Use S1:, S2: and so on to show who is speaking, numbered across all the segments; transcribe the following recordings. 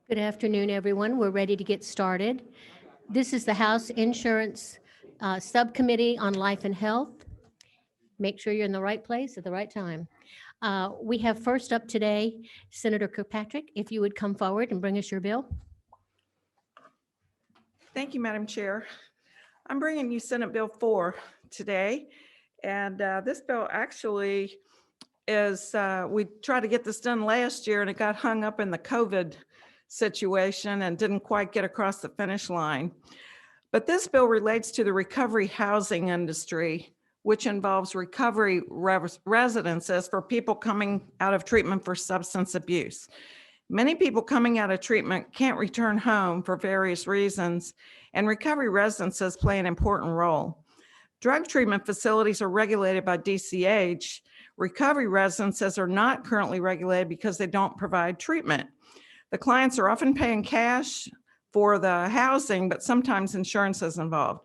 S1: Good afternoon, everyone. We're ready to get started. This is the House Insurance Subcommittee on Life and Health. Make sure you're in the right place at the right time. We have first up today, Senator Kirkpatrick, if you would come forward and bring us your bill.
S2: Thank you, Madam Chair. I'm bringing you Senate Bill 4 today. And this bill actually is, we tried to get this done last year and it got hung up in the COVID situation and didn't quite get across the finish line. But this bill relates to the recovery housing industry, which involves recovery residences for people coming out of treatment for substance abuse. Many people coming out of treatment can't return home for various reasons, and recovery residences play an important role. Drug treatment facilities are regulated by DCH. Recovery residences are not currently regulated because they don't provide treatment. The clients are often paying cash for the housing, but sometimes insurance is involved.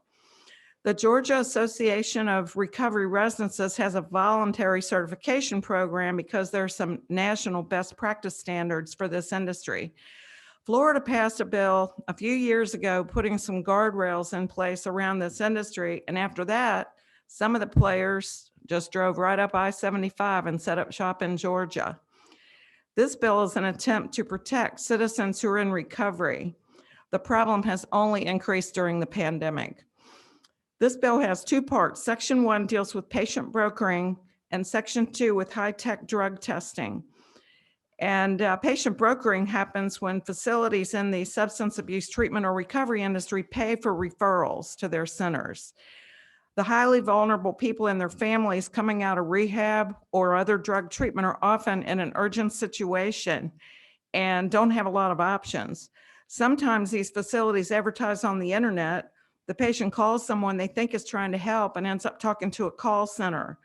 S2: The Georgia Association of Recovery Residences has a voluntary certification program because there are some national best practice standards for this industry. Florida passed a bill a few years ago putting some guardrails in place around this industry, and after that, some of the players just drove right up I-75 and set up shop in Georgia. This bill is an attempt to protect citizens who are in recovery. The problem has only increased during the pandemic. This bill has two parts. Section 1 deals with patient brokering and Section 2 with high-tech drug testing. And patient brokering happens when facilities in the substance abuse treatment or recovery industry pay for referrals to their centers. The highly vulnerable people and their families coming out of rehab or other drug treatment are often in an urgent situation and don't have a lot of options. Sometimes these facilities advertise on the internet. The patient calls someone they think is trying to help and ends up talking to a call center.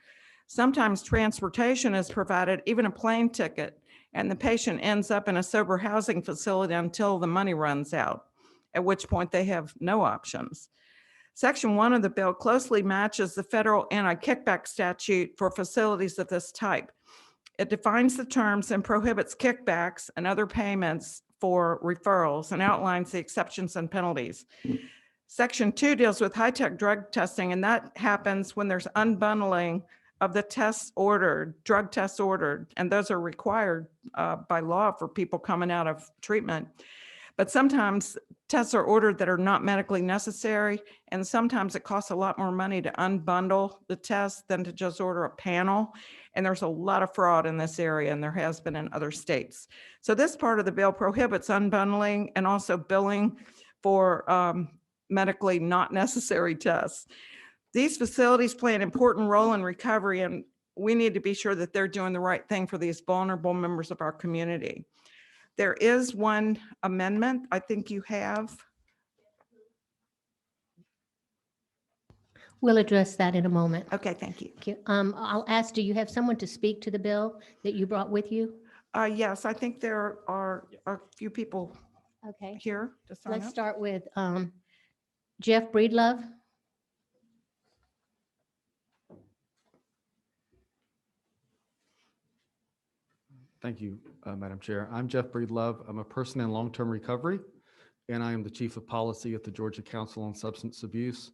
S2: Sometimes transportation is provided, even a plane ticket, and the patient ends up in a sober housing facility until the money runs out, at which point they have no options. Section 1 of the bill closely matches the federal anti-kickback statute for facilities of this type. It defines the terms and prohibits kickbacks and other payments for referrals and outlines the exceptions and penalties. Section 2 deals with high-tech drug testing, and that happens when there's unbundling of the tests ordered, drug tests ordered, and those are required by law for people coming out of treatment. But sometimes tests are ordered that are not medically necessary, and sometimes it costs a lot more money to unbundle the test than to just order a panel. And there's a lot of fraud in this area, and there has been in other states. So this part of the bill prohibits unbundling and also billing for medically not necessary tests. These facilities play an important role in recovery, and we need to be sure that they're doing the right thing for these vulnerable members of our community. There is one amendment I think you have.
S1: We'll address that in a moment.
S2: Okay, thank you.
S1: Thank you. I'll ask, do you have someone to speak to the bill that you brought with you?
S2: Yes, I think there are a few people
S1: Okay.
S2: here to sign
S1: Let's
S2: up.
S1: start with Jeff Breedlove.
S3: Thank you, Madam Chair. I'm Jeff Breedlove. I'm a person in long-term recovery, and I am the Chief of Policy at the Georgia Council on Substance Abuse.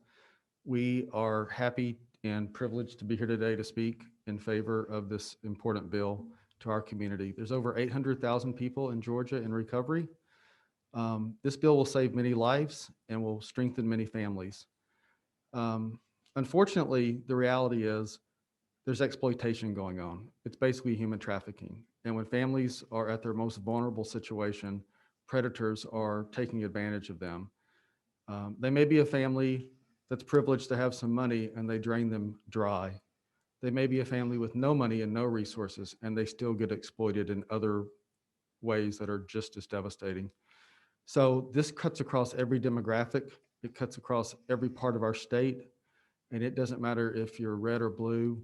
S3: We are happy and privileged to be here today to speak in favor of this important bill to our community. There's over 800,000 people in Georgia in recovery. This bill will save many lives and will strengthen many families. Unfortunately, the reality is there's exploitation going on. It's basically human trafficking. And when families are at their most vulnerable situation, predators are taking advantage of them. They may be a family that's privileged to have some money and they drain them dry. They may be a family with no money and no resources, and they still get exploited in other ways that are just as devastating. So this cuts across every demographic. It cuts across every part of our state. And it doesn't matter if you're red or blue,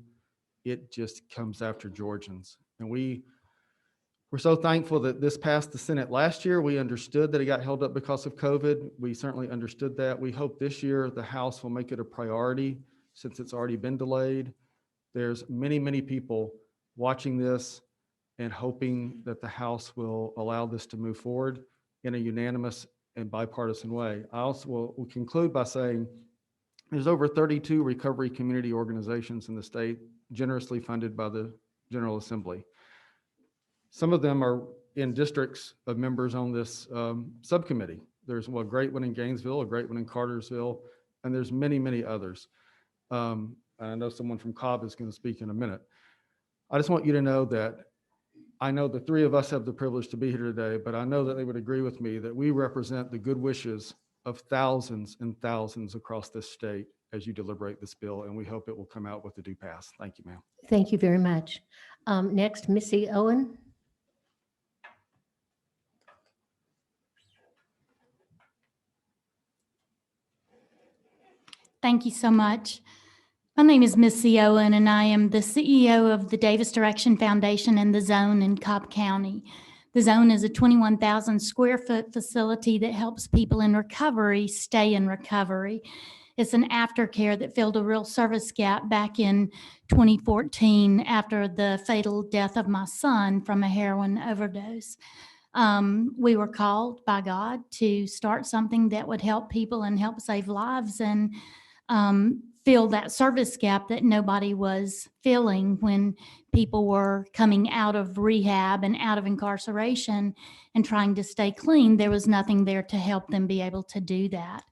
S3: it just comes after Georgians. And we're so thankful that this passed the Senate last year. We understood that it got held up because of COVID. We certainly understood that. We hope this year the House will make it a priority since it's already been delayed. There's many, many people watching this and hoping that the House will allow this to move forward. in a unanimous and bipartisan way. I also will conclude by saying there's over 32 recovery community organizations in the state, generously funded by the General Assembly. Some of them are in districts of members on this subcommittee. There's a great one in Gainesville, a great one in Cartersville, and there's many, many others. I know someone from Cobb is going to speak in a minute. I just want you to know that I know the three of us have the privilege to be here today, but I know that they would agree with me that we represent the good wishes of thousands and thousands across this state as you deliberate this bill, and we hope it will come out with a due pass. Thank you, ma'am.
S1: Thank you very much. Next, Missy Owen.
S4: Thank you so much. My name is Missy Owen, and I am the CEO of the Davis Direction Foundation and the Zone in Cobb County. The Zone is a 21,000 square foot facility that helps people in recovery stay in recovery. It's an aftercare that filled a real service gap back in 2014 after the fatal death of my son from a heroin overdose. We were called by God to start something that would help people and help save lives, and fill that service gap that nobody was filling when people were coming out of rehab and out of incarceration and trying to stay clean. There was nothing there to help them be able to do that.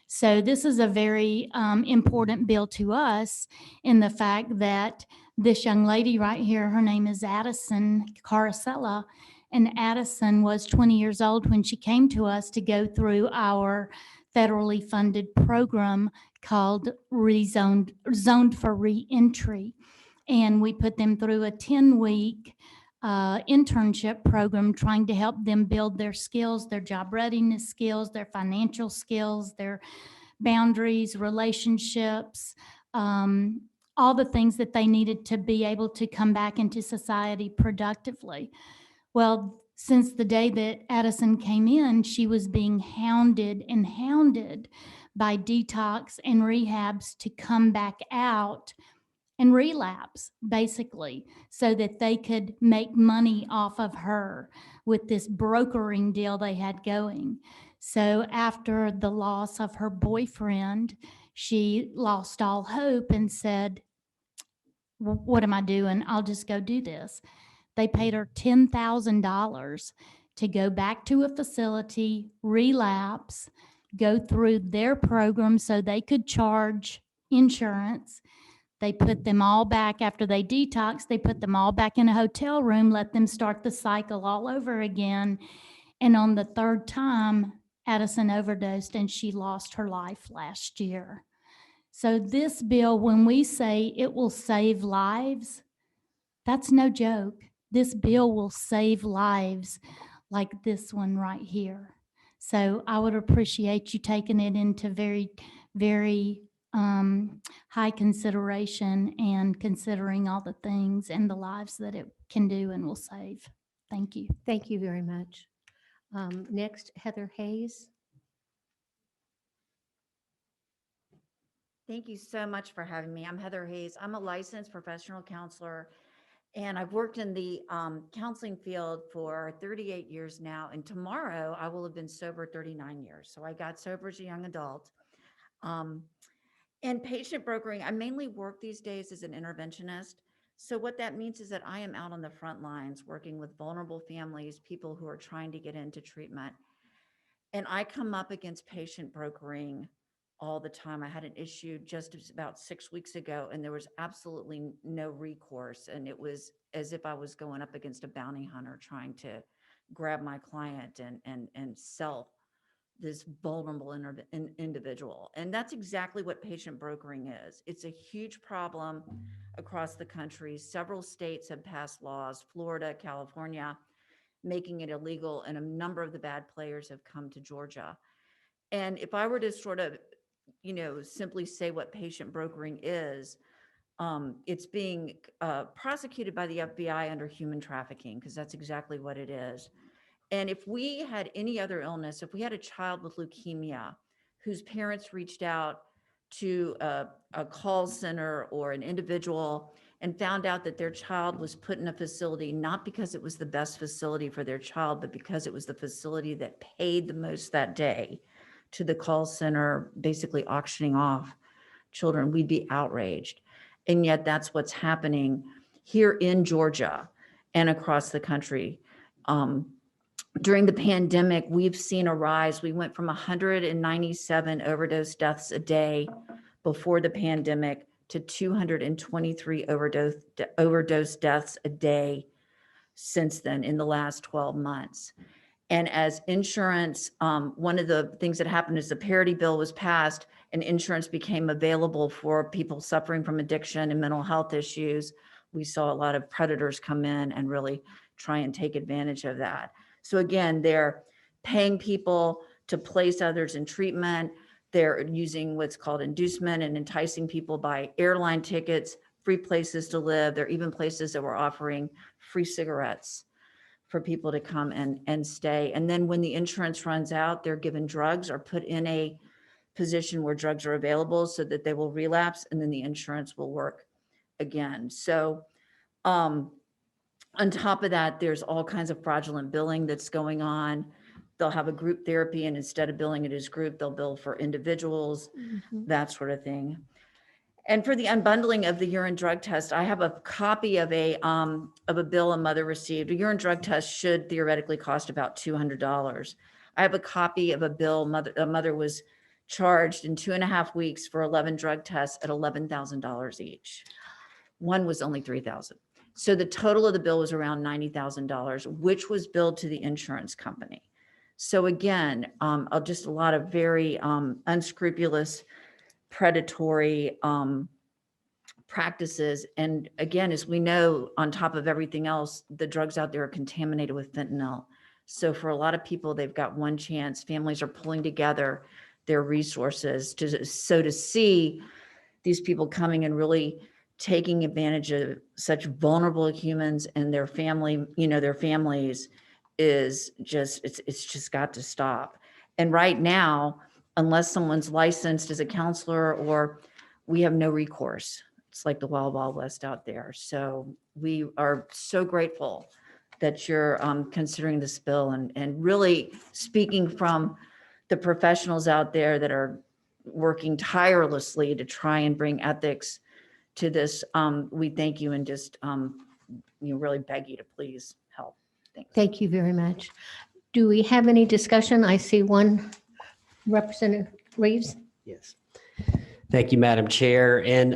S4: So this is a very important bill to us in the fact that this young lady right here, her name is Addison Caracella, and Addison was 20 years old when she came to us to go through our federally funded program called Zoned for Reentry. And we put them through a 10-week internship program trying to help them build their skills, their job readiness skills, their financial skills, their boundaries, relationships, all the things that they needed to be able to come back into society productively. Well, since the day that Addison came in, she was being hounded by detox and rehabs to come back out and relapse, basically, so that they could make money off of her with this brokering deal they had going. So after the loss of her boyfriend, she lost all hope and said, what am I doing? I'll just go do this. They paid her $10,000 to go back to a facility, relapse, go through their program so they could charge insurance. They put them all back after they detox. They put them all back in a hotel room, let them start the cycle all over again. And on the third time, Addison overdosed and she lost her life last year. So this bill, when we say it will save lives, that's no joke. This bill will save lives like this one right here. So I would appreciate you taking it into very, very high consideration and considering all the things and the lives that it can do and will save. Thank you.
S1: Thank you very much. Next, Heather Hayes.
S5: Thank you so much for having me. I'm Heather Hayes. I'm a licensed professional counselor, and I've worked in the counseling field for 38 years now. And tomorrow I will have been sober 39 years. So I got sober as a young adult. And patient brokering, I mainly work these days as an interventionist. So what that means is that I am out on the front lines working with vulnerable families, people who are trying to get into treatment. And I come up against patient brokering all the time. I had an issue just about 6 weeks ago, and there was absolutely no recourse. And it was as if I was going up against a bounty hunter trying to grab my client and sell this vulnerable individual. And that's exactly what patient brokering is. It's a huge problem across the country. Several states have passed laws, Florida, California, making it illegal, and a number of the bad players have come to Georgia. And if I were to sort of, simply say what patient brokering is, it's being prosecuted by the FBI under human trafficking, because that's exactly what it is. And if we had any other illness, if we had a child with leukemia whose parents reached out to a call center or an individual and found out that their child was put in a facility, not because it was the best facility for their child, but because it was the facility that paid the most that day to the call center, basically auctioning off children, we'd be outraged. And yet that's what's happening here in Georgia and across the country. During the pandemic, we've seen a rise. We went from 197 overdose deaths a day before the pandemic to 223 overdose deaths a day since then in the last 12 months. And as insurance, one of the things that happened is the parity bill was passed and insurance became available for people suffering from addiction and mental health issues. We saw a lot of predators come in and really try and take advantage of that. So again, they're paying people to place others in treatment. They're using what's called inducement and enticing people by airline tickets, free places to live. There are even places that were offering free cigarettes for people to come and stay. And then when the insurance runs out, they're given drugs or put in a position where drugs are available so that they will relapse, and then the insurance will work again. So on top of that, there's all kinds of fraudulent billing that's going on. They'll have a group therapy, and instead of billing it as group, they'll bill for individuals, that sort of thing. And for the unbundling of the urine drug test, I have a copy of a bill a mother received. A urine drug test should theoretically cost about $200. I have a copy of a bill a mother was charged in 2.5 weeks for 11 drug tests at $11,000 each. One was only $3,000. So the total of the bill was around $90,000, which was billed to the insurance company. So again, just a lot of very unscrupulous, predatory practices. And again, as we know, on top of everything else, the drugs out there are contaminated with fentanyl. So for a lot of people, they've got one chance. Families are pulling together their resources to see these people coming and really taking advantage of such vulnerable humans and their family, their families is just, it's just got to stop. And right now, unless someone's licensed as a counselor, or we have no recourse. It's like the wild, wild west out there. So we are so grateful that you're considering this bill and really speaking from the professionals out there that are working tirelessly to try and bring ethics to this. We thank you and just really beg you to please help. Thanks.
S1: Thank you very much. Do we have any discussion? I see one. Representative Reeves?
S6: Yes. Thank you, Madam Chair. And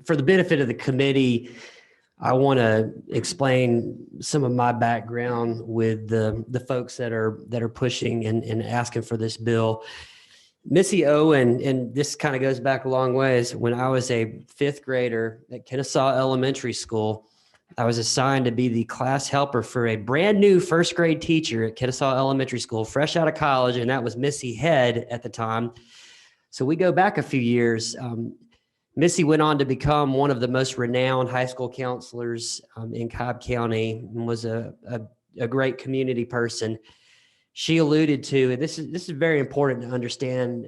S6: for the benefit of the committee, I want to explain some of my background with the folks that are pushing and asking for this bill. Missy Owen, and this kind of goes back a long ways, when I was a 5th grader at Kennesaw Elementary School, I was assigned to be the class helper for a brand new 1st grade teacher at Kennesaw Elementary School, fresh out of college, and that was Missy Head at the time. So we go back a few years. Missy went on to become one of the most renowned high school counselors in Cobb County and was a great community person. She alluded to, and this is very important to understand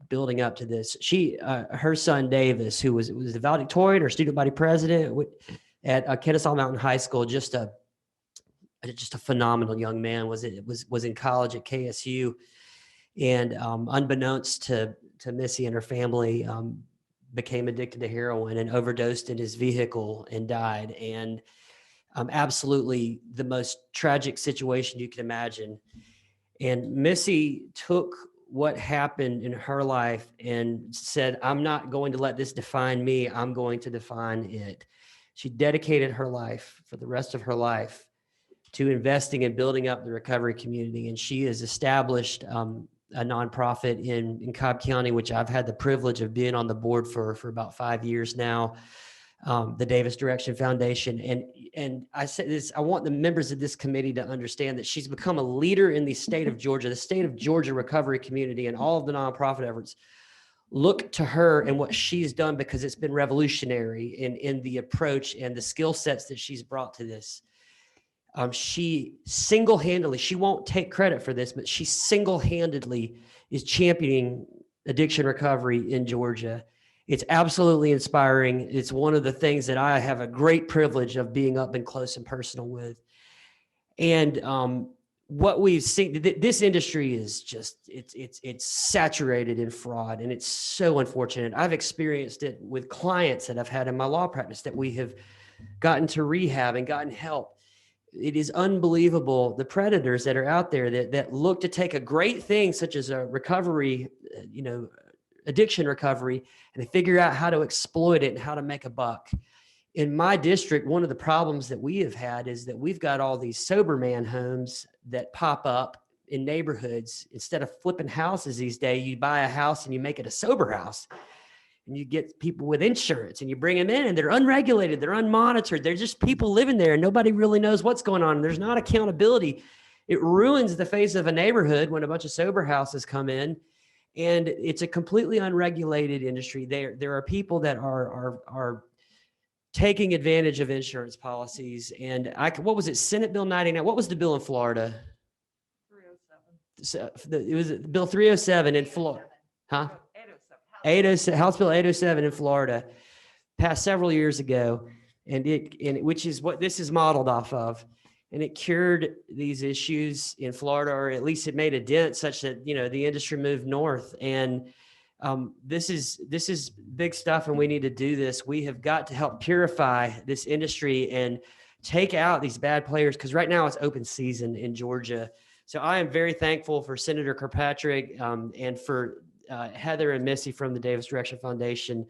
S6: building up to this. Her son Davis, who was the valedictorian or student body president at Kennesaw Mountain High School, just a phenomenal young man, was in college at KSU, and unbeknownst to Missy and her family, became addicted to heroin and overdosed in his vehicle and died. And absolutely the most tragic situation you can imagine. And Missy took what happened in her life and said, I'm not going to let this define me. I'm going to define it. She dedicated her life for the rest of her life to investing and building up the recovery community. And she has established a nonprofit in Cobb County, which I've had the privilege of being on the board for about 5 years now, the Davis Direction Foundation. And I say this, I want the members of this committee to understand that she's become a leader in the state of Georgia, the state of Georgia recovery community, and all of the nonprofit efforts look to her and what she's done, because it's been revolutionary in the approach and the skill sets that she's brought to this. She single-handedly, she won't take credit for this, but she single-handedly is championing addiction recovery in Georgia. It's absolutely inspiring. It's one of the things that I have a great privilege of being up and close and personal with. And what we've seen, this industry is just, it's saturated in fraud, and it's so unfortunate. I've experienced it with clients that I've had in my law practice that we have gotten to rehab and gotten help. It is unbelievable, the predators that are out there that look to take a great thing such as a recovery, addiction recovery, and they figure out how to exploit it and how to make a buck. In my district, one of the problems that we have had is that we've got all these sober man homes that pop up in neighborhoods. Instead of flipping houses these days, you buy a house and you make it a sober house. And you get people with insurance and you bring them in, and they're unregulated, they're unmonitored. They're just people living there and nobody really knows what's going on. There's not accountability. It ruins the face of a neighborhood when a bunch of sober houses come in, and it's a completely unregulated industry. There are people that are taking advantage of insurance policies. And what was it? Senate Bill 99. What was the bill in Florida? 307. So it was Bill 307 in Florida. Huh? 807, House Bill 807 in Florida, passed several years ago, and which is what this is modeled off of, and it cured these issues in Florida, or at least it made a dent such that the industry moved north. And this is big stuff, and we need to do this. We have got to help purify this industry and take out these bad players, because right now it's open season in Georgia. So I am very thankful for Senator Kirkpatrick and for Heather and Missy from the Davis Direction Foundation.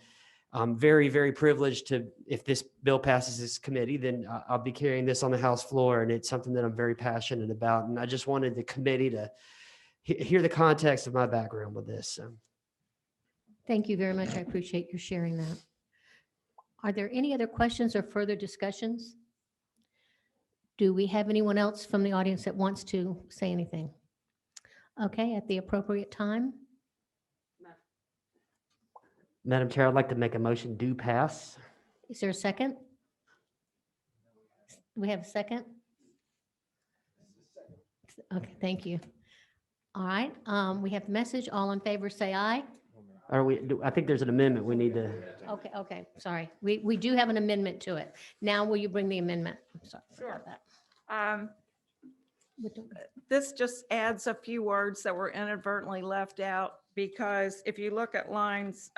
S6: I'm very, very privileged to, if this bill passes this committee, then I'll be carrying this on the House floor, and it's something that I'm very passionate about. And I just wanted the committee to hear the context of my background with this. So.
S1: Thank you very much. I appreciate your sharing that. Are there any other questions or further discussions? Do we have anyone else from the audience that wants to say anything? Okay, at the appropriate time.
S6: Madam Chair, I'd like to make a motion do pass.
S1: Is there a second? We have a second? Okay, thank you. All right, we have the message. All in favor, say aye.
S6: I think there's an amendment we need to.
S1: Okay, sorry. We do have an amendment to it. Now, will you bring the amendment? I'm sorry about that.
S2: This just adds a few words that were inadvertently left out, because if you look at lines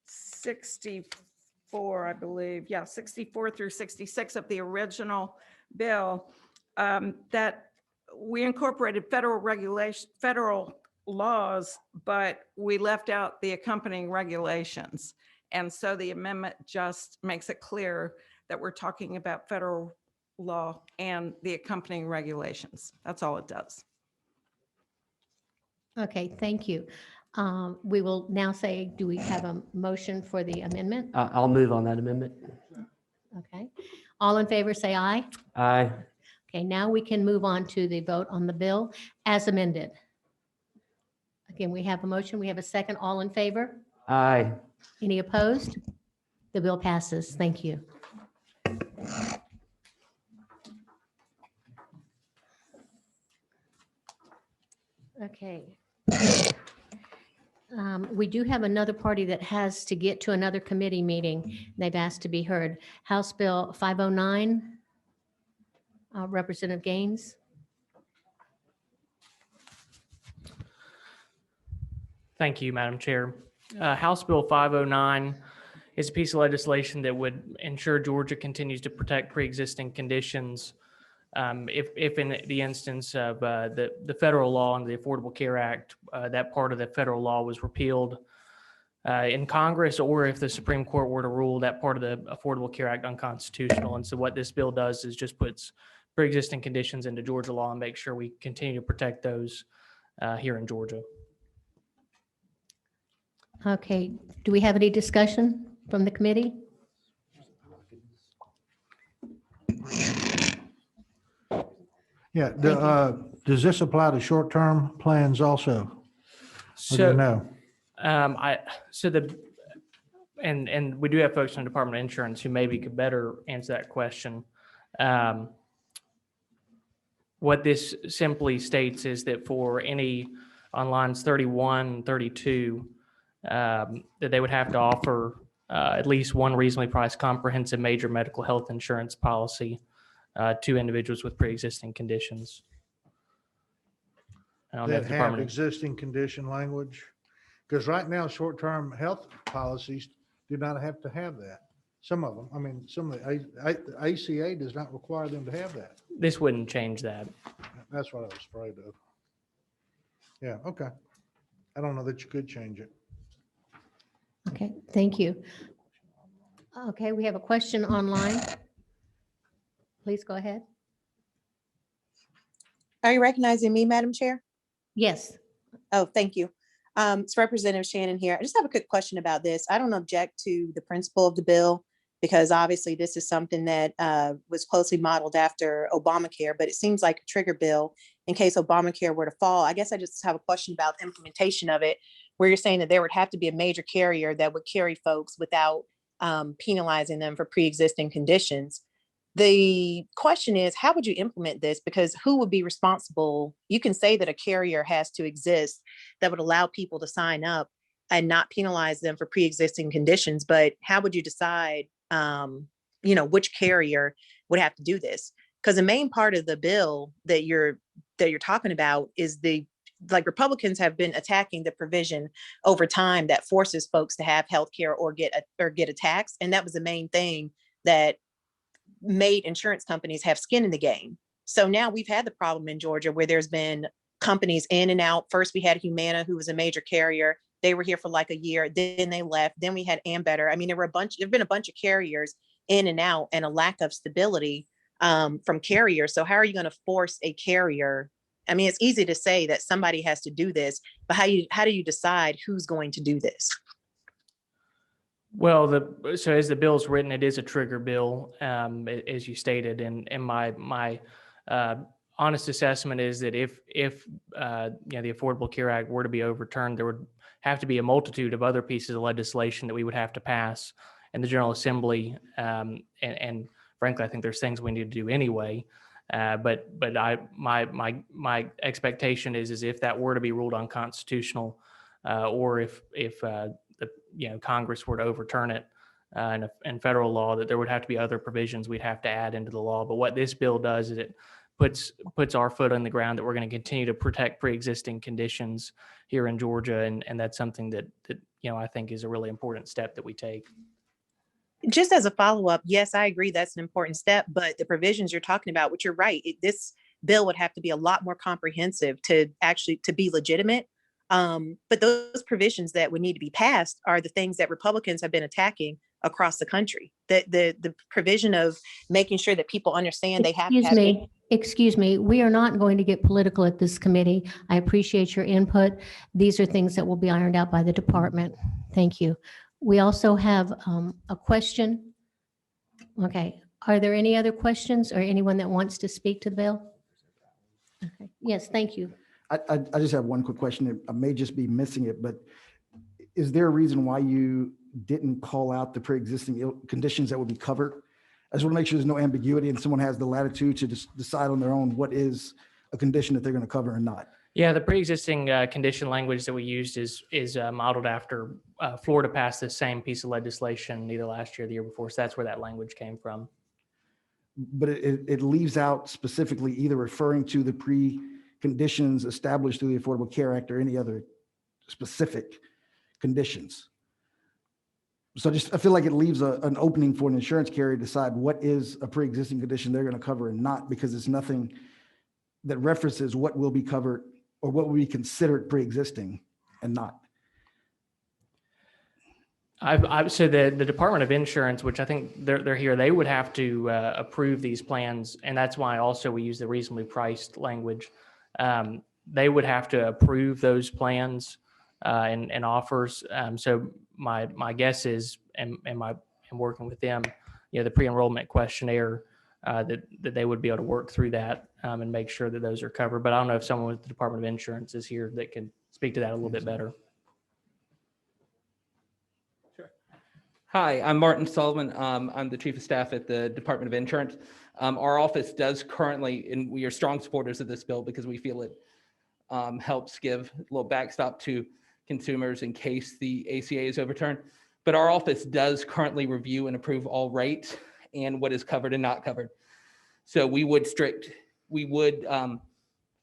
S2: 64, I believe, 64 through 66 of the original bill, that we incorporated federal laws, but we left out the accompanying regulations. And so the amendment just makes it clear that we're talking about federal law and the accompanying regulations. That's all it does.
S1: Okay, thank you. We will now say, do we have a motion for the amendment?
S6: I'll move on that amendment.
S1: Okay. All in favor, say aye.
S6: Aye.
S1: Okay, now we can move on to the vote on the bill as amended. Again, we have a motion. We have a second. All in favor?
S6: Aye.
S1: Any opposed? The bill passes. Thank you. Okay. We do have another party that has to get to another committee meeting. They've asked to be heard. House Bill 509, Representative Gaines.
S7: Thank you, Madam Chair. House Bill 509 is a piece of legislation that would ensure Georgia continues to protect pre-existing conditions if in the instance of the federal law under the Affordable Care Act, that part of the federal law was repealed in Congress, or if the Supreme Court were to rule that part of the Affordable Care Act unconstitutional. And so what this bill does is just puts pre-existing conditions into Georgia law and make sure we continue to protect those here in Georgia.
S1: Okay, do we have any discussion from the committee?
S8: Yeah, does this apply to short-term plans also? Or do you know?
S7: And we do have folks in the Department of Insurance who maybe could better answer that question. What this simply states is that for any on lines 31 and 32, that they would have to offer at least one reasonably priced comprehensive major medical health insurance policy to individuals with pre-existing conditions. I don't know if
S8: That
S7: the
S8: have
S7: Department of-
S8: existing condition language? Because right now, short-term health policies do not have to have that. Some of them, I mean, some of the ACA does not require them to have that.
S7: This wouldn't change that.
S8: That's what I was afraid of. Yeah, okay. I don't know that you could change it.
S1: Okay, thank you. Okay, we have a question online. Please go ahead.
S9: Are you recognizing me, Madam Chair?
S1: Yes,
S9: Oh, thank you. It's Representative Shannon here. I just have a quick question about this. I don't object to the principle of the bill because obviously this is something that was closely modeled after Obamacare, but it seems like a trigger bill in case Obamacare were to fall. I guess I just have a question about the implementation of it, where you're saying that there would have to be a major carrier that would carry folks without penalizing them for pre-existing conditions. The question is, how would you implement this? Because who would be responsible? You can say that a carrier has to exist that would allow people to sign up and not penalize them for pre-existing conditions. But how would you decide, which carrier would have to do this? Because the main part of the bill that you're talking about is Republicans have been attacking the provision over time that forces folks to have health care or get a tax. And that was the main thing that made insurance companies have skin in the game. So now we've had the problem in Georgia where there's been companies in and out. First, we had Humana, who was a major carrier. They were here for like a year. Then they left. Then we had Ambetter. I mean, there've been a bunch of carriers in and out and a lack of stability from carriers. So how are you going to force a carrier? I mean, it's easy to say that somebody has to do this, but how do you decide who's going to do this?
S7: Well, so as the bill's written, it is a trigger bill, as you stated, and my honest assessment is that if the Affordable Care Act were to be overturned, there would have to be a multitude of other pieces of legislation that we would have to pass in the General Assembly, and frankly, I think there's things we need to do anyway. But my expectation is if that were to be ruled unconstitutional, or if Congress were to overturn it in federal law, that there would have to be other provisions we'd have to add into the law. But what this bill does is it puts our foot on the ground that we're going to continue to protect pre-existing conditions here in Georgia, and that's something that I think is a really important step that we take.
S9: Just as a follow-up, yes, I agree that's an important step, but the provisions you're talking about, which you're right, this bill would have to be a lot more comprehensive to be legitimate. But those provisions that would need to be passed are the things that Republicans have been attacking across the country. The provision of making sure that people understand they have to have.
S1: Excuse me, we are not going to get political at this committee. I appreciate your input. These are things that will be ironed out by the department. Thank you. We also have a question. Okay, are there any other questions or anyone that wants to speak to the bill? Okay. Yes, thank you.
S10: I just have one quick question. I may just be missing it, but is there a reason why you didn't call out the pre-existing conditions that would be covered? I just want to make sure there's no ambiguity and someone has the latitude to just decide on their own what is a condition that they're going to cover or not.
S7: Yeah, the pre-existing condition language that we used is modeled after Florida passed the same piece of legislation either last year or the year before. So that's where that language came from.
S10: But it leaves out specifically either referring to the preconditions established through the Affordable Care Act or any other specific conditions. So I feel like it leaves an opening for an insurance carrier to decide what is a pre-existing condition they're going to cover and not, because it's nothing that references what will be covered or what will be considered pre-existing and not.
S7: So the Department of Insurance, which I think they're here, they would have to approve these plans, and that's why also we use the reasonably priced language. They would have to approve those plans and offers. So my guess is, and working with them, the pre-enrollment questionnaire, that they would be able to work through that and make sure that those are covered. But I don't know if someone with the Department of Insurance is here that can speak to that a little bit better.
S11: Hi, I'm Martin Sullivan. I'm the Chief of Staff at the Department of Insurance. Our office does currently, and we are strong supporters of this bill because we feel it helps give a little backstop to consumers in case the ACA is overturned. But our office does currently review and approve all rates and what is covered and not covered. So we would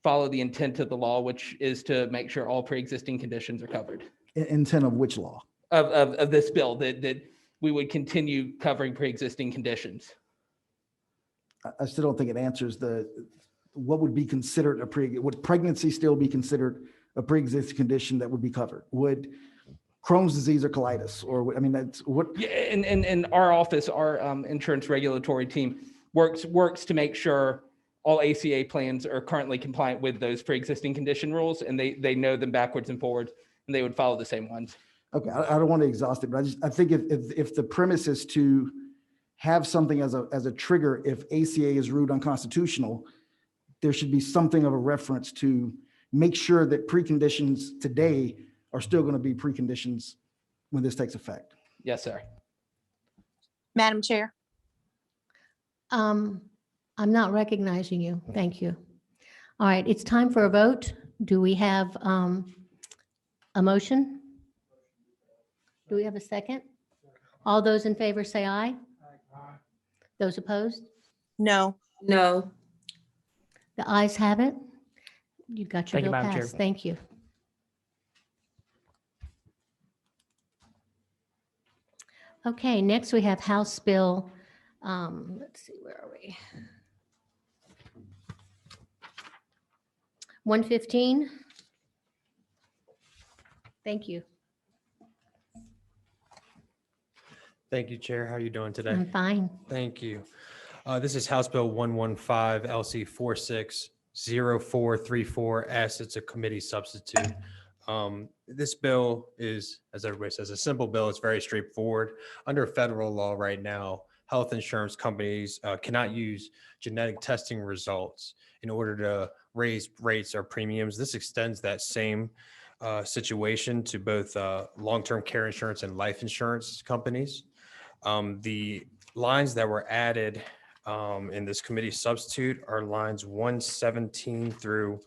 S11: follow the intent of the law, which is to make sure all pre-existing conditions are covered.
S10: Intent of which law?
S11: Of this bill, that we would continue covering pre-existing conditions.
S10: I still don't think it answers what would be considered would pregnancy still be considered a pre-existing condition that would be covered? Would Crohn's disease or colitis, or, I mean, that's what?
S11: Yeah, and our office, our insurance regulatory team works to make sure all ACA plans are currently compliant with those pre-existing condition rules, and they know them backwards and forwards, and they would follow the same ones.
S10: Okay, I don't want to exhaust it, but I think if the premise is to have something as a trigger, if ACA is ruled unconstitutional, there should be something of a reference to make sure that preconditions today are still going to be preconditions when this takes effect.
S11: Yes, sir.
S9: Madam Chair.
S1: I'm not recognizing you. Thank you. All right, it's time for a vote. Do we have a motion? Do we have a second? All those in favor say aye. Those opposed?
S9: No.
S12: No.
S1: The ayes have it. You got your
S7: Thank you,
S1: bill
S7: Madam Chair.
S1: passed. Thank you. Okay, next we have House Bill, let's see, where are we? 115. Thank you.
S13: Thank you, Chair. How are you doing today?
S1: I'm fine.
S13: Thank you. This is House Bill 115 LC 460434S. It's a committee substitute. This bill is, as everybody says, a simple bill. It's very straightforward. Under federal law right now, health insurance companies cannot use genetic testing results in order to raise rates or premiums. This extends that same situation to both long-term care insurance and life insurance companies. The lines that were added in this committee substitute are lines 117 through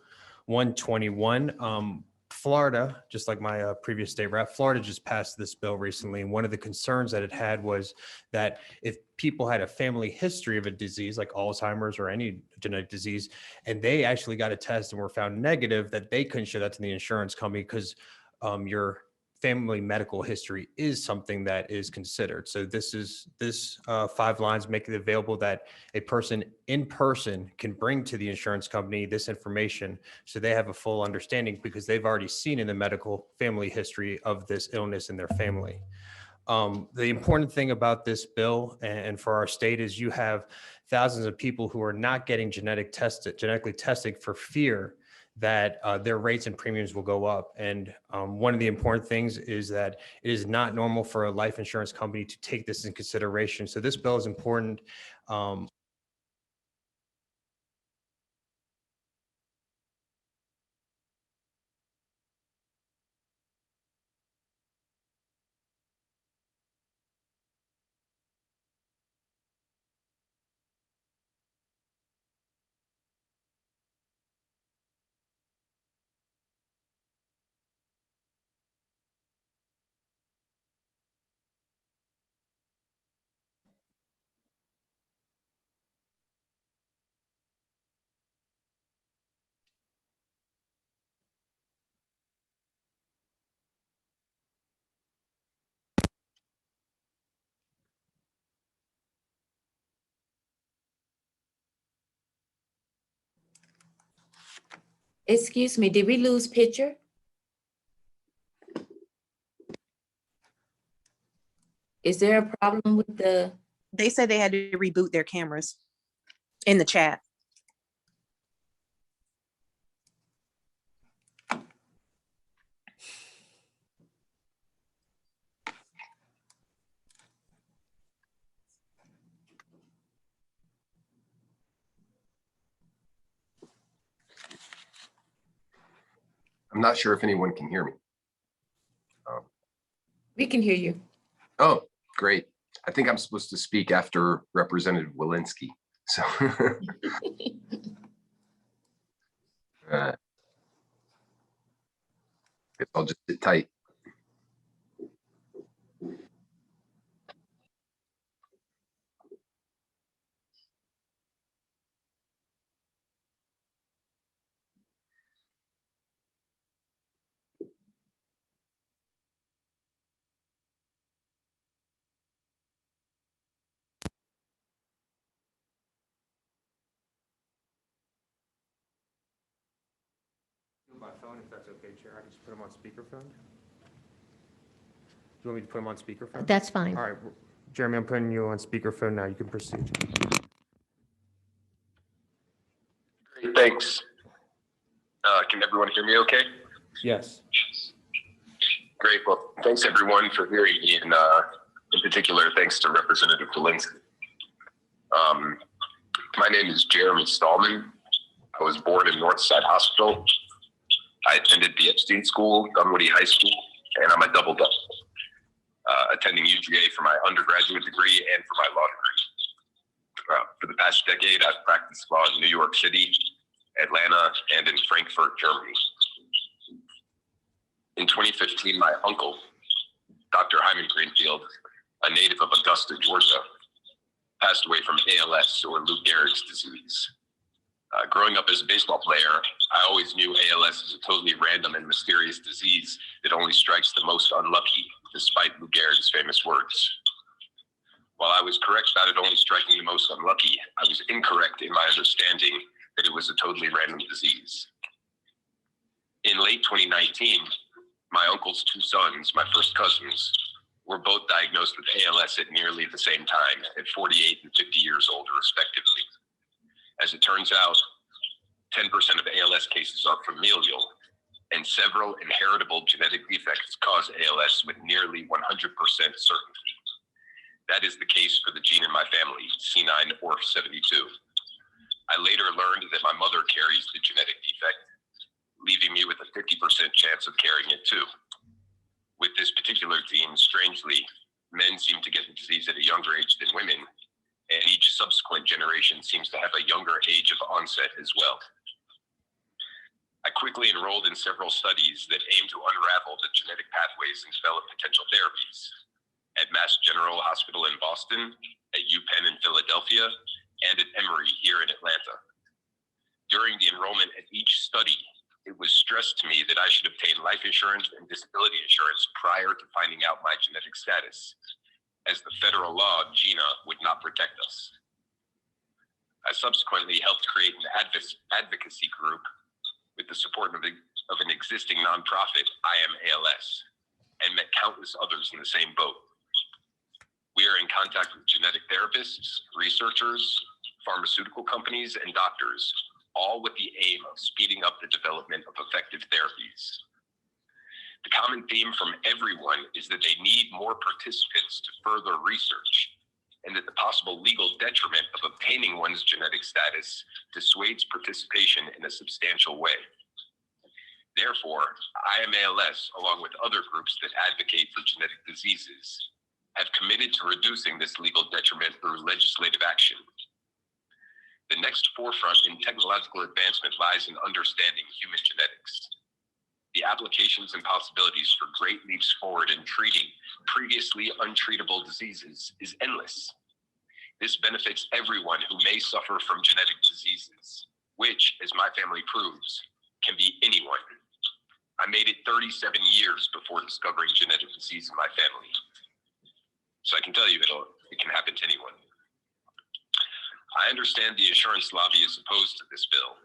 S13: 121. Florida, just like my previous state rep, Florida just passed this bill recently. And one of the concerns that it had was that if people had a family history of a disease like Alzheimer's or any genetic disease, and they actually got a test and were found negative, that they couldn't show that to the insurance company because your family medical history is something that is considered. So this 5 lines make it available that a person in person can bring to the insurance company this information so they have a full understanding because they've already seen in the medical family history of this illness in their family. The important thing about this bill and for our state is you have thousands of people who are not getting genetically tested for fear that their rates and premiums will go up. And one of the important things is that it is not normal for a life insurance company to take this in consideration. So this bill is important.
S12: Excuse me, did we lose picture? Is there a problem with the?
S9: They said they had to reboot their cameras in the chat.
S14: I'm not sure if anyone can hear me.
S12: We can hear you.
S14: Oh, great. I think I'm supposed to speak after Representative Walensky. So Guess I'll just sit tight.
S13: By phone, if that's okay, Chair. I can just put them on speakerphone. Do you want me to put them on speakerphone?
S1: That's fine.
S13: All right, Jeremy, I'm putting you on speakerphone now. You can proceed.
S14: Great, thanks. Can everyone hear me okay?
S13: Yes.
S14: Great. Well, thanks everyone for hearing me, and in particular, thanks to Representative Walensky. My name is Jeremy Stallman. I was born in Northside Hospital. I attended the Epstein School, Dunwoody High School, and I'm a double attending UGA for my undergraduate degree and for my law degree. For the past decade, I've practiced law in New York City, Atlanta, and in Frankfurt, Germany. In 2015, my uncle, Dr. Hyman Greenfield, a native of Augusta, Georgia, passed away from ALS, or Lou Gehrig's disease. Growing up as a baseball player, I always knew ALS is a totally random and mysterious disease that only strikes the most unlucky, despite Lou Gehrig's famous words. While I was correct about it only striking the most unlucky, I was incorrect in my understanding that it was a totally random disease. In late 2019, my uncle's two sons, my first cousins, were both diagnosed with ALS at nearly the same time, at 48 and 50 years old, respectively. As it turns out, 10% of ALS cases are familial, and several inheritable genetic defects cause ALS with nearly 100% certainty. That is the case for the gene in my family, C9orf72. I later learned that my mother carries the genetic defect, leaving me with a 50% chance of carrying it too. With this particular gene, strangely, men seem to get the disease at a younger age than women, and each subsequent generation seems to have a younger age of onset as well. I quickly enrolled in several studies that aim to unravel the genetic pathways and develop potential therapies at Mass General Hospital in Boston, at UPenn in Philadelphia, and at Emory here in Atlanta. During the enrollment at each study, it was stressed to me that I should obtain life insurance and disability insurance prior to finding out my genetic status, as the federal law, GINA, would not protect us. I subsequently helped create an advocacy group with the support of an existing nonprofit, I Am ALS, and met countless others in the same boat. We are in contact with genetic therapists, researchers, pharmaceutical companies, and doctors, all with the aim of speeding up the development of effective therapies. The common theme from everyone is that they need more participants to further research, and that the possible legal detriment of obtaining one's genetic status dissuades participation in a substantial way. Therefore, I Am ALS, along with other groups that advocate for genetic diseases, have committed to reducing this legal detriment through legislative action. The next forefront in technological advancement lies in understanding human genetics. The applications and possibilities for great leaps forward in treating previously untreatable diseases is endless. This benefits everyone who may suffer from genetic diseases, which, as my family proves, can be anyone. I made it 37 years before discovering genetic disease in my family. So I can tell you it can happen to anyone. I understand the insurance lobby is opposed to this bill.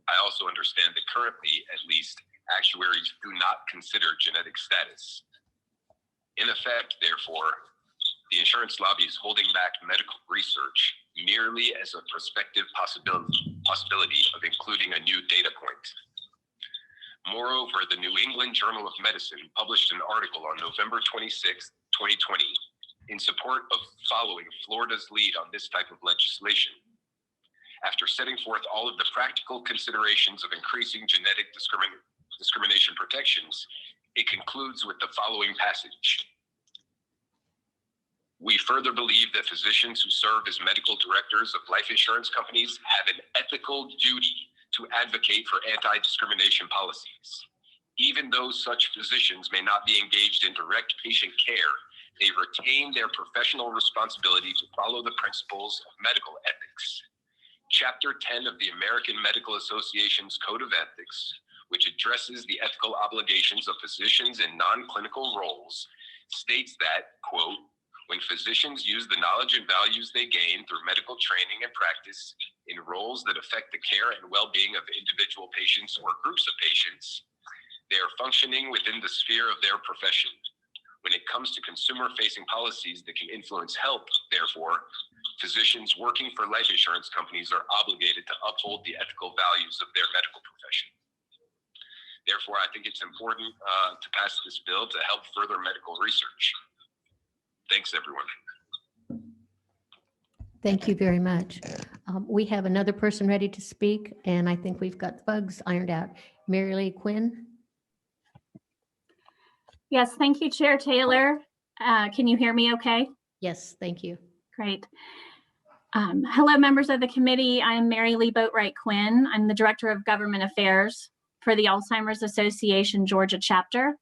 S14: I also understand that currently, at least, actuaries do not consider genetic status. In effect, therefore, the insurance lobby is holding back medical research merely as a prospective possibility of including a new data point. Moreover, the New England Journal of Medicine published an article on November 26, 2020, in support of following Florida's lead on this type of legislation. After setting forth all of the practical considerations of increasing genetic discrimination protections, it concludes with the following passage. We further believe that physicians who serve as medical directors of life insurance companies have an ethical duty to advocate for anti-discrimination policies. Even though such physicians may not be engaged in direct patient care, they retain their professional responsibility to follow the principles of medical ethics. Chapter 10 of the American Medical Association's Code of Ethics, which addresses the ethical obligations of physicians in non-clinical roles, states that, quote, when physicians use the knowledge and values they gain through medical training and practice in roles that affect the care and well-being of individual patients or groups of patients, they are functioning within the sphere of their profession. When it comes to consumer-facing policies that can influence health, therefore, physicians working for life insurance companies are obligated to uphold the ethical values of their medical profession. Therefore, I think it's important to pass this bill to help further medical research. Thanks, everyone.
S1: Thank you very much. We have another person ready to speak, and I think we've got the bugs ironed out. Mary Lee Quinn?
S15: Yes, thank you, Chair Taylor. Can you hear me okay?
S1: Yes, thank you.
S15: Great. Hello, members of the committee. I am Mary Lee Boatwright Quinn. I'm the Director of Government Affairs for the Alzheimer's Association Georgia chapter.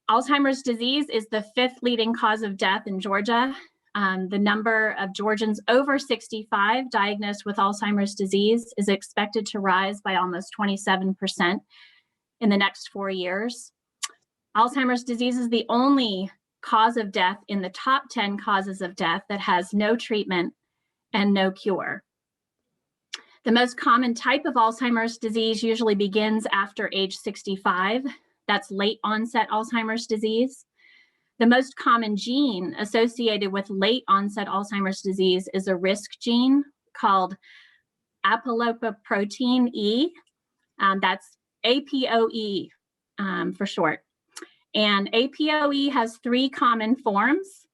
S15: Alzheimer's disease is the 5th leading cause of death in Georgia. The number of Georgians over 65 diagnosed with Alzheimer's disease is expected to rise by almost 27% in the next 4 years. Alzheimer's disease is the only cause of death in the top 10 causes of death that has no treatment and no cure. The most common type of Alzheimer's disease usually begins after age 65. That's late onset Alzheimer's disease. The most common gene associated with late onset Alzheimer's disease is a risk gene called apolipoprotein E. That's APOE for short. And APOE has 3 common forms.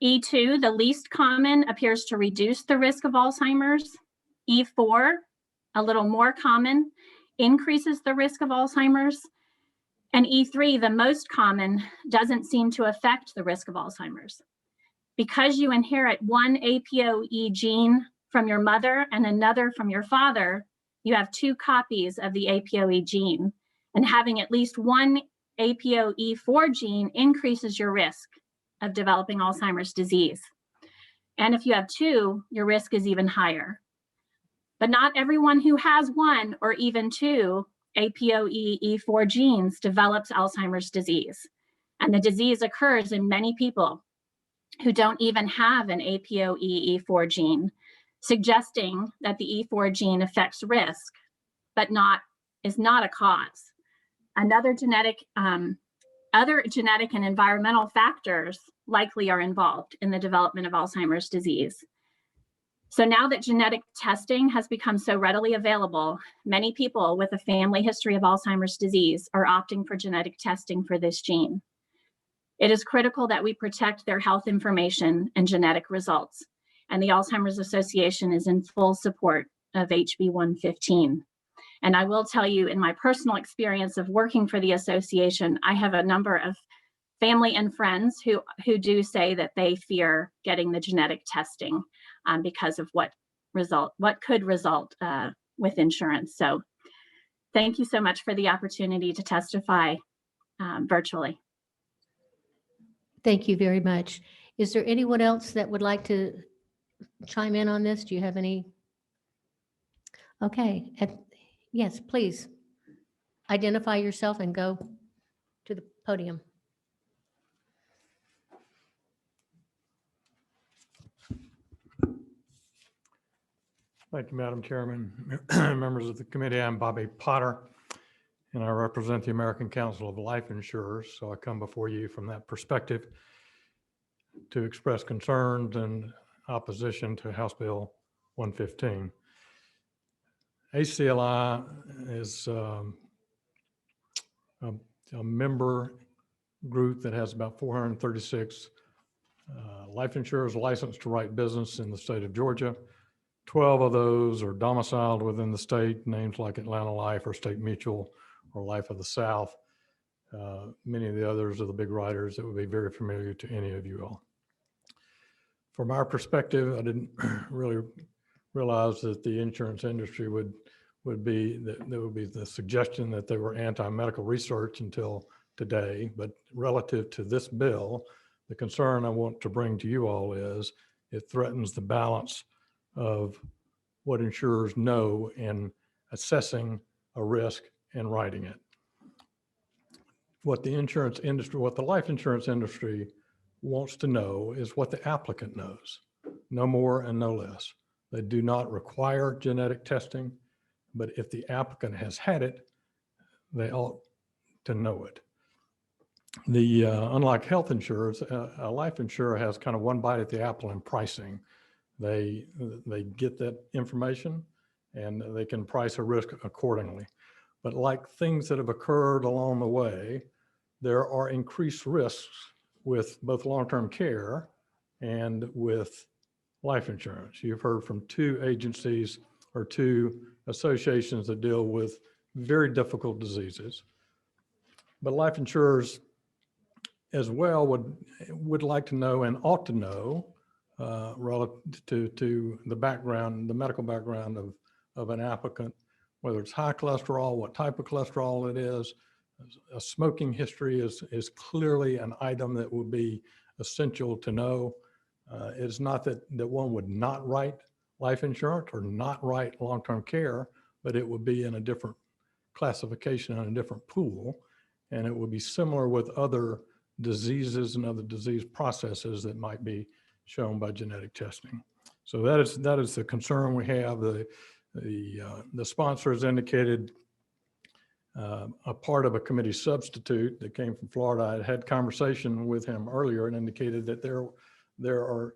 S15: E2, the least common, appears to reduce the risk of Alzheimer's. E4, a little more common, increases the risk of Alzheimer's. And E3, the most common, doesn't seem to affect the risk of Alzheimer's. Because you inherit one APOE gene from your mother and another from your father, you have 2 copies of the APOE gene. And having at least one APOE4 gene increases your risk of developing Alzheimer's disease. And if you have 2, your risk is even higher. But not everyone who has 1 or even 2 APOE4 genes develops Alzheimer's disease. And the disease occurs in many people who don't even have an APOE4 gene, suggesting that the E4 gene affects risk, but is not a cause. Other genetic and environmental factors likely are involved in the development of Alzheimer's disease. So now that genetic testing has become so readily available, many people with a family history of Alzheimer's disease are opting for genetic testing for this gene. It is critical that we protect their health information and genetic results, and the Alzheimer's Association is in full support of HB 115. And I will tell you, in my personal experience of working for the association, I have a number of family and friends who do say that they fear getting the genetic testing because of what could result with insurance. So thank you so much for the opportunity to testify virtually.
S1: Thank you very much. Is there anyone else that would like to chime in on this? Do you have any? Okay. Yes, please. Identify yourself and go to the podium.
S16: Thank you, Madam Chairman. Members of the committee, I'm Bobby Potter, and I represent the American Council of Life Insurers. So I come before you from that perspective to express concerns and opposition to House Bill 115. ACLI is a member group that has about 436 life insurers licensed to write business in the state of Georgia. 12 of those are domiciled within the state, names like Atlanta Life or State Mutual or Life of the South. Many of the others are the big writers that would be very familiar to any of you all. From our perspective, I didn't really realize that the insurance industry would would be that there would be the suggestion that they were anti-medical research until today. But relative to this bill, the concern I want to bring to you all is it threatens the balance of what insurers know in assessing a risk and writing it. What the insurance industry, what the life insurance industry wants to know is what the applicant knows, no more and no less. They do not require genetic testing, but if the applicant has had it, they ought to know it. The unlike health insurers, a life insurer has kind of one bite at the apple in pricing. They get that information and they can price a risk accordingly. But like things that have occurred along the way, there are increased risks with both long-term care and with life insurance. You've heard from two agencies or two associations that deal with very difficult diseases. But life insurers as well would like to know and ought to know relative to the background, the medical background of an applicant, whether it's high cholesterol, what type of cholesterol it is. A smoking history is clearly an item that would be essential to know. It's not that one would not write life insurance or not write long-term care, but it would be in a different classification and a different pool. And it would be similar with other diseases and other disease processes that might be shown by genetic testing. So that is the concern we have. The sponsor has indicated a part of a committee substitute that came from Florida. I had conversation with him earlier and indicated that there are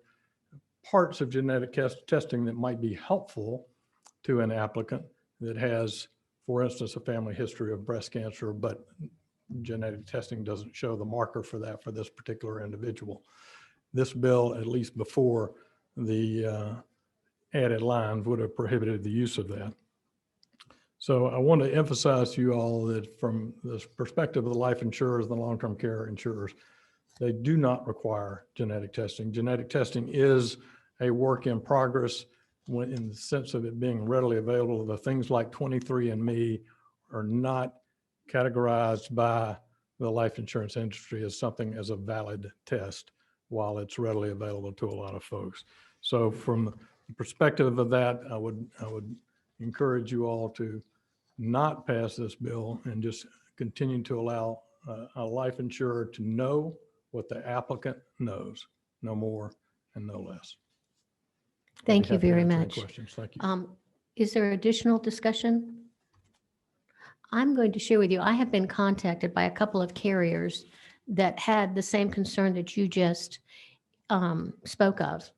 S16: parts of genetic testing that might be helpful to an applicant that has, for instance, a family history of breast cancer, but genetic testing doesn't show the marker for that for this particular individual. This bill, at least before the added lines, would have prohibited the use of that. So I want to emphasize to you all that from the perspective of the life insurers and the long-term care insurers, they do not require genetic testing. Genetic testing is a work in progress in the sense of it being readily available. The things like 23andMe are not categorized by the life insurance industry as something as a valid test while it's readily available to a lot of folks. So from the perspective of that, I would encourage you all to not pass this bill and just continue to allow a life insurer to know what the applicant knows, no more and no less.
S1: Thank you
S16: Happy to
S1: very
S16: answer any
S1: much.
S16: questions. Thank you.
S1: Is there additional discussion? I'm going to share with you, I have been contacted by a couple of carriers that had the same concern that you just spoke of.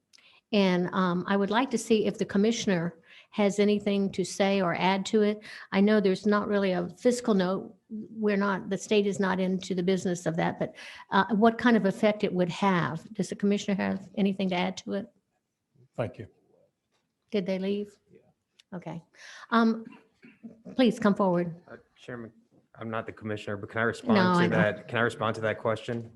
S1: And I would like to see if the commissioner has anything to say or add to it. I know there's not really a fiscal note. The state is not into the business of that, but what kind of effect it would have? Does the commissioner have anything to add to it?
S16: Thank you.
S1: Did they leave? Okay. Please come forward.
S13: Chairman, I'm not the commissioner, but can I
S1: No,
S13: respond
S1: I
S13: to
S1: know.
S13: that? Can I respond to that question?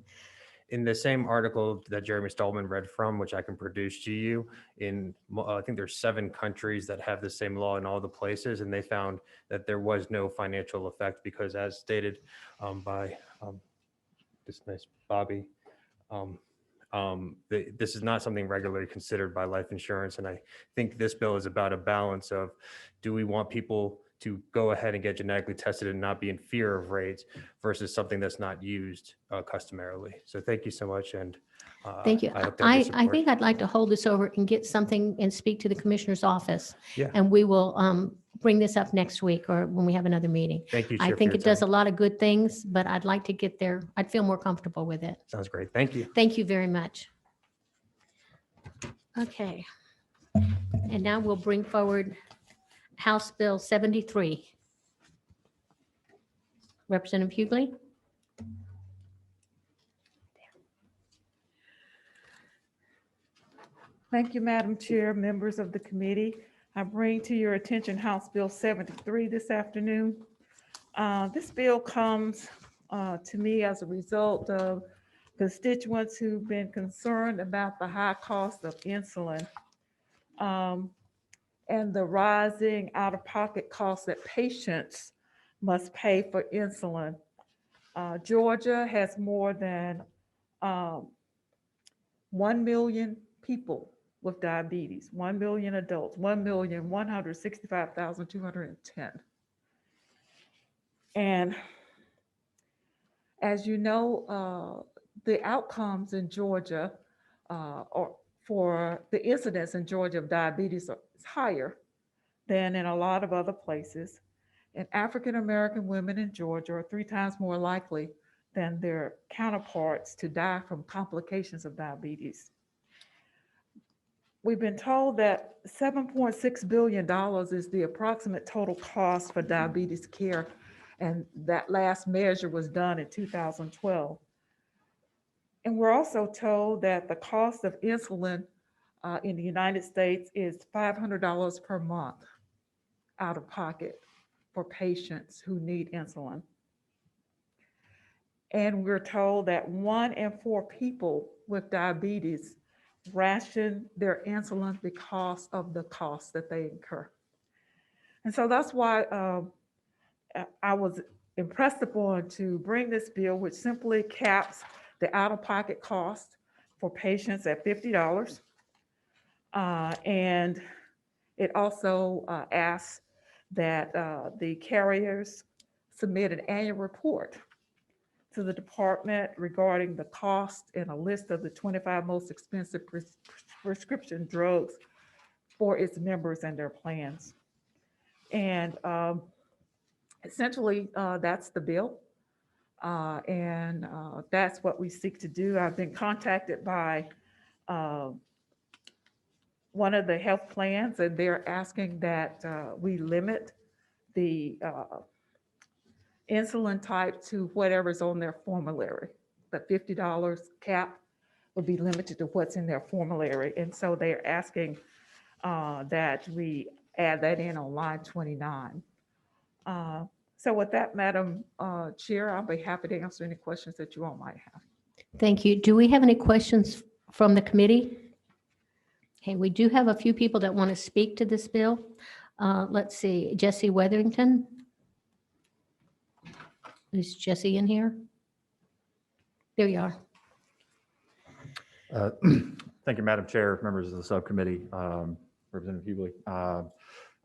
S13: In the same article that Jeremy Stallman read from, which I can produce to you, I think there's 7 countries that have the same law in all the places, and they found that there was no financial effect because, as stated by this nice Bobby, this is not something regularly considered by life insurance. And I think this bill is about a balance of, do we want people to go ahead and get genetically tested and not be in fear of rates versus something that's not used customarily. So thank you so much. And
S1: Thank you.
S13: I hope to have your
S1: I
S13: support.
S1: think I'd like to hold this over and get something and speak to the commissioner's office.
S13: Yeah.
S1: And we will bring this up next week or when we have another meeting.
S13: Thank you,
S1: I
S13: Chair, for
S1: think
S13: your
S1: it does a
S13: time.
S1: lot of good things, but I'd like to get there. I'd feel more comfortable with it.
S13: Sounds great. Thank you.
S1: Thank you very much. Okay. And now we'll bring forward House Bill 73. Representative Hughley?
S2: Thank you, Madam Chair, members of the committee. I bring to your attention House Bill 73 this afternoon. This bill comes to me as a result of constituents who've been concerned about the high cost of insulin. and the rising out-of-pocket costs that patients must pay for insulin. Georgia has more than 1 million people with diabetes, 1 million adults, 1,165,210. And as you know, the outcomes in Georgia or for the incidence in Georgia of diabetes is higher than in a lot of other places. And African-American women in Georgia are 3 times more likely than their counterparts to die from complications of diabetes. We've been told that $7.6 billion is the approximate total cost for diabetes care, and that last measure was done in 2012. And we're also told that the cost of insulin in the United States is $500 per month out of pocket for patients who need insulin. And we're told that 1 in 4 people with diabetes ration their insulin because of the cost that they incur. And so that's why I was impressed upon to bring this bill, which simply caps the out-of-pocket cost for patients at $50. And it also asks that the carriers submit an annual report to the department regarding the cost and a list of the 25 most expensive prescription drugs for its members and their plans. And essentially, that's the bill. And that's what we seek to do. I've been contacted by one of the health plans, and they're asking that we limit the insulin type to whatever's on their formulary. The $50 cap would be limited to what's in their formulary. And so they're asking that we add that in on line 29. So with that, Madam Chair, I'll be happy to answer any questions that you all might have.
S1: Thank you. Do we have any questions from the committee? Okay, we do have a few people that want to speak to this bill. Let's see, Jesse Weatherington. Is Jesse in here? There you are.
S17: Thank you, Madam Chair, members of the subcommittee, Representative Hughley.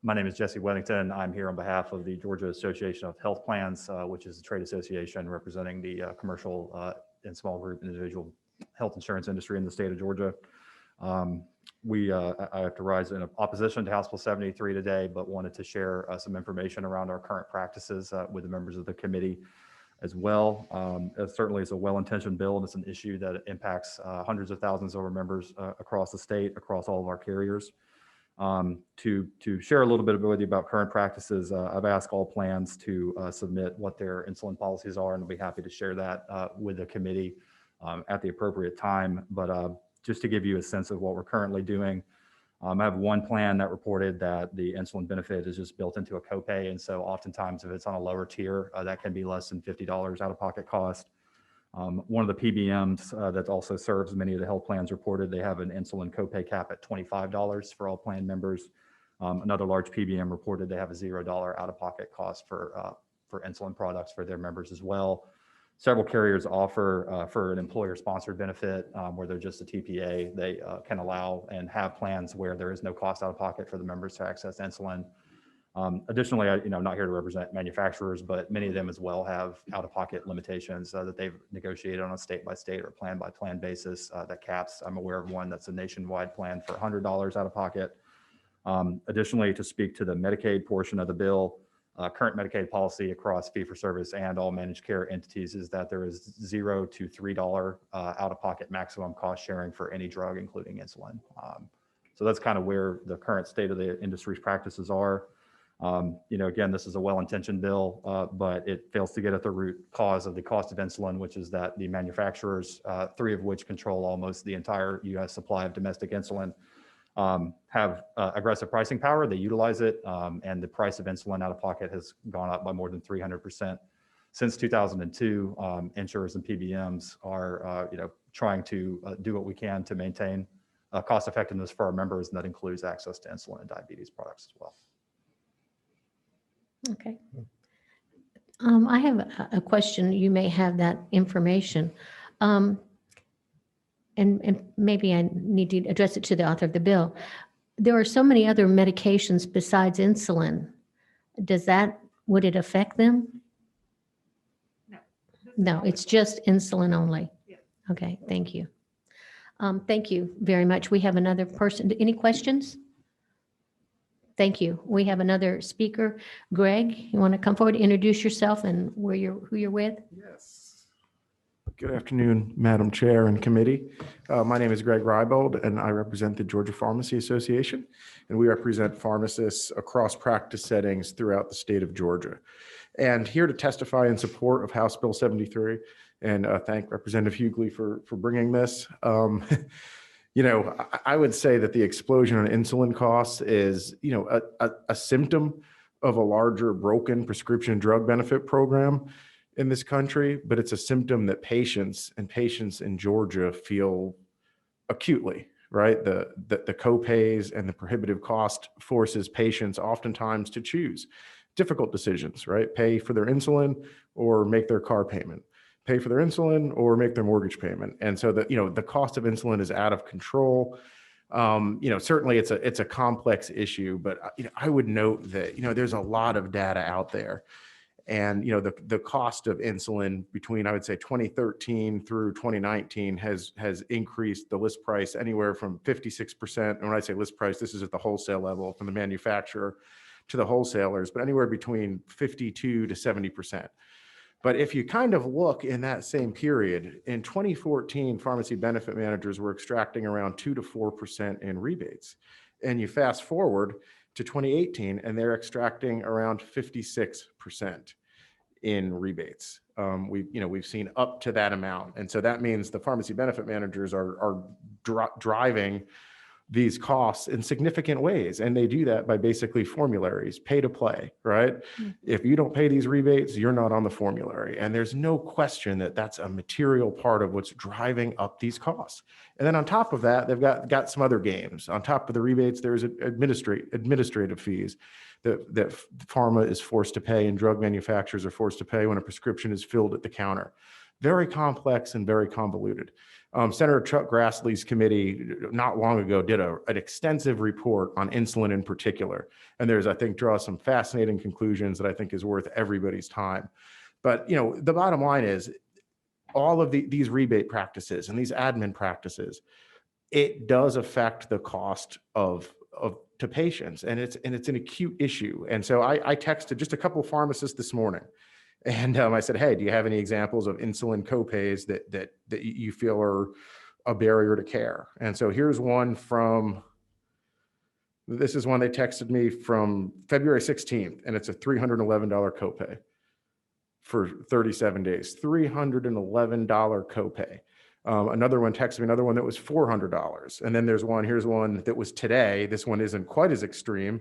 S17: My name is Jesse Weddington. I'm here on behalf of the Georgia Association of Health Plans, which is a trade association representing the commercial and small group individual health insurance industry in the state of Georgia. I have to rise in opposition to House Bill 73 today, but wanted to share some information around our current practices with the members of the committee as well. It certainly is a well-intentioned bill, and it's an issue that impacts hundreds of thousands of our members across the state, across all of our carriers. To share a little bit with you about current practices, I've asked all plans to submit what their insulin policies are, and I'll be happy to share that with the committee at the appropriate time. But just to give you a sense of what we're currently doing, I have one plan that reported that the insulin benefit is just built into a copay. And so oftentimes if it's on a lower tier, that can be less than $50 out-of-pocket cost. One of the PBMs that also serves many of the health plans reported they have an insulin copay cap at $25 for all plan members. Another large PBM reported they have a $0 out-of-pocket cost for insulin products for their members as well. Several carriers offer for an employer-sponsored benefit where they're just a TPA. They can allow and have plans where there is no cost out-of-pocket for the members to access insulin. Additionally, I'm not here to represent manufacturers, but many of them as well have out-of-pocket limitations that they've negotiated on a state-by-state or plan-by-plan basis that caps. I'm aware of one that's a nationwide plan for $100 out-of-pocket. Additionally, to speak to the Medicaid portion of the bill, current Medicaid policy across fee-for-service and all managed care entities is that there is $0 to $3 out-of-pocket maximum cost sharing for any drug, including insulin. So that's kind of where the current state of the industry's practices are. Again, this is a well-intentioned bill, but it fails to get at the root cause of the cost of insulin, which is that the manufacturers, 3 of which control almost the entire U.S. supply of domestic insulin, have aggressive pricing power. They utilize it, and the price of insulin out of pocket has gone up by more than 300% since 2002. Insurers and PBMs are, trying to do what we can to maintain cost effectiveness for our members, and that includes access to insulin and diabetes products as well.
S1: Okay. I have a question. You may have that information. And maybe I need to address it to the author of the bill. There are so many other medications besides insulin. Would it affect them? No, it's just insulin only. Okay, thank you. Thank you very much. We have another person. Any questions? Thank you. We have another speaker. Greg, you want to come forward, introduce yourself and who you're with?
S18: Yes. Good afternoon, Madam Chair and committee. My name is Greg Rybold, and I represent the Georgia Pharmacy Association, and we represent pharmacists across practice settings throughout the state of Georgia. And here to testify in support of House Bill 73, and thank Representative Hughley for bringing this. I would say that the explosion in insulin costs is, a symptom of a larger broken prescription drug benefit program in this country, but it's a symptom that patients in Georgia feel acutely, right? The co-pays and the prohibitive cost forces patients oftentimes to choose difficult decisions, right? Pay for their insulin or make their car payment. Pay for their insulin or make their mortgage payment. And so the cost of insulin is out of control. Certainly it's a complex issue, but I would note that, there's a lot of data out there. And, the cost of insulin between, I would say 2013 through 2019 has increased the list price anywhere from 56%. And when I say list price, this is at the wholesale level from the manufacturer to the wholesalers, but anywhere between 52 to 70%. But if you kind of look in that same period, in 2014, pharmacy benefit managers were extracting around 2 to 4% in rebates. And you fast forward to 2018, and they're extracting around 56% in rebates. We've seen up to that amount. And so that means the pharmacy benefit managers are driving these costs in significant ways. And they do that by basically formularies, pay to play, right? If you don't pay these rebates, you're not on the formulary. And there's no question that that's a material part of what's driving up these costs. And then on top of that, they've got some other games. On top of the rebates, there's administrative fees that pharma is forced to pay and drug manufacturers are forced to pay when a prescription is filled at the counter. Very complex and very convoluted. Senator Chuck Grassley's committee not long ago did an extensive report on insulin in particular. And I think, draws some fascinating conclusions that I think is worth everybody's time. But, the bottom line is all of these rebate practices and these admin practices, it does affect the cost to patients. And it's an acute issue. And so I texted just a couple of pharmacists this morning. And I said, hey, do you have any examples of insulin copays that you feel are a barrier to care? And so here's one this is one they texted me from February 16th, and it's a $311 copay for 37 days, $311 copay. Another one texted me another one that was $400. And then here's one that was today. This one isn't quite as extreme,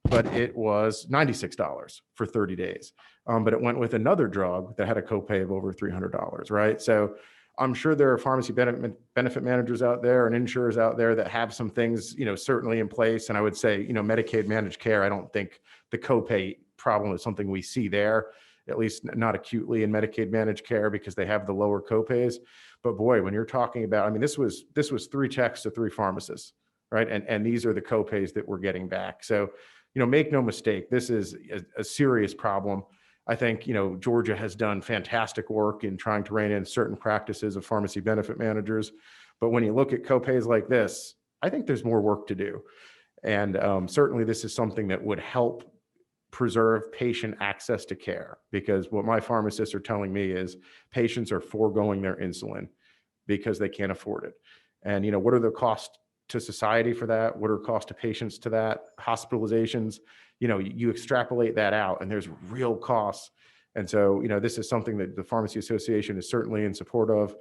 S18: but it was $96 for 30 days. But it went with another drug that had a copay of over $300, right? So I'm sure there are pharmacy benefit managers out there and insurers out there that have some things, certainly in place. And I would say, Medicaid managed care, I don't think the copay problem is something we see there, at least not acutely in Medicaid managed care because they have the lower copays. But boy, when you're talking about, this was 3 checks to 3 pharmacists, right? And these are the copays that we're getting back. So, make no mistake, this is a serious problem. I think, Georgia has done fantastic work in trying to rein in certain practices of pharmacy benefit managers. But when you look at copays like this, I think there's more work to do. And certainly this is something that would help preserve patient access to care, because what my pharmacists are telling me is patients are foregoing their insulin because they can't afford it. And, what are the costs to society for that? What are costs to patients to that? Hospitalizations, you extrapolate that out and there's real costs. And so, this is something that the Pharmacy Association is certainly in support of.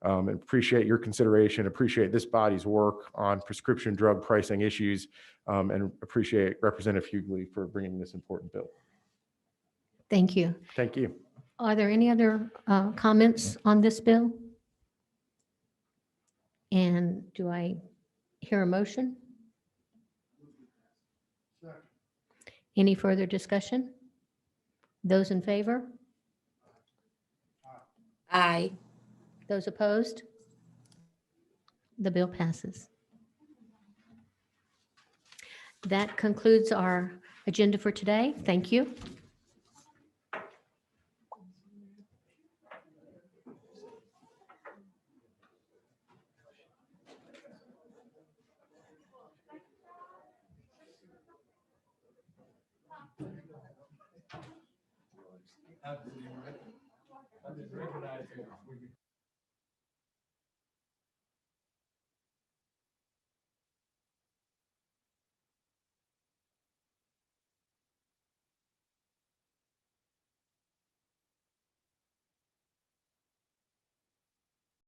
S18: And appreciate your consideration, appreciate this body's work on prescription drug pricing issues, and appreciate Representative Hughley for bringing this important bill.
S1: Thank you.
S18: Thank you.
S1: Are there any other comments on this bill? And do I Hear a motion? Any further discussion? Those in favor?
S12: Aye.
S1: Those opposed? The bill passes. That concludes our agenda for today. Thank you.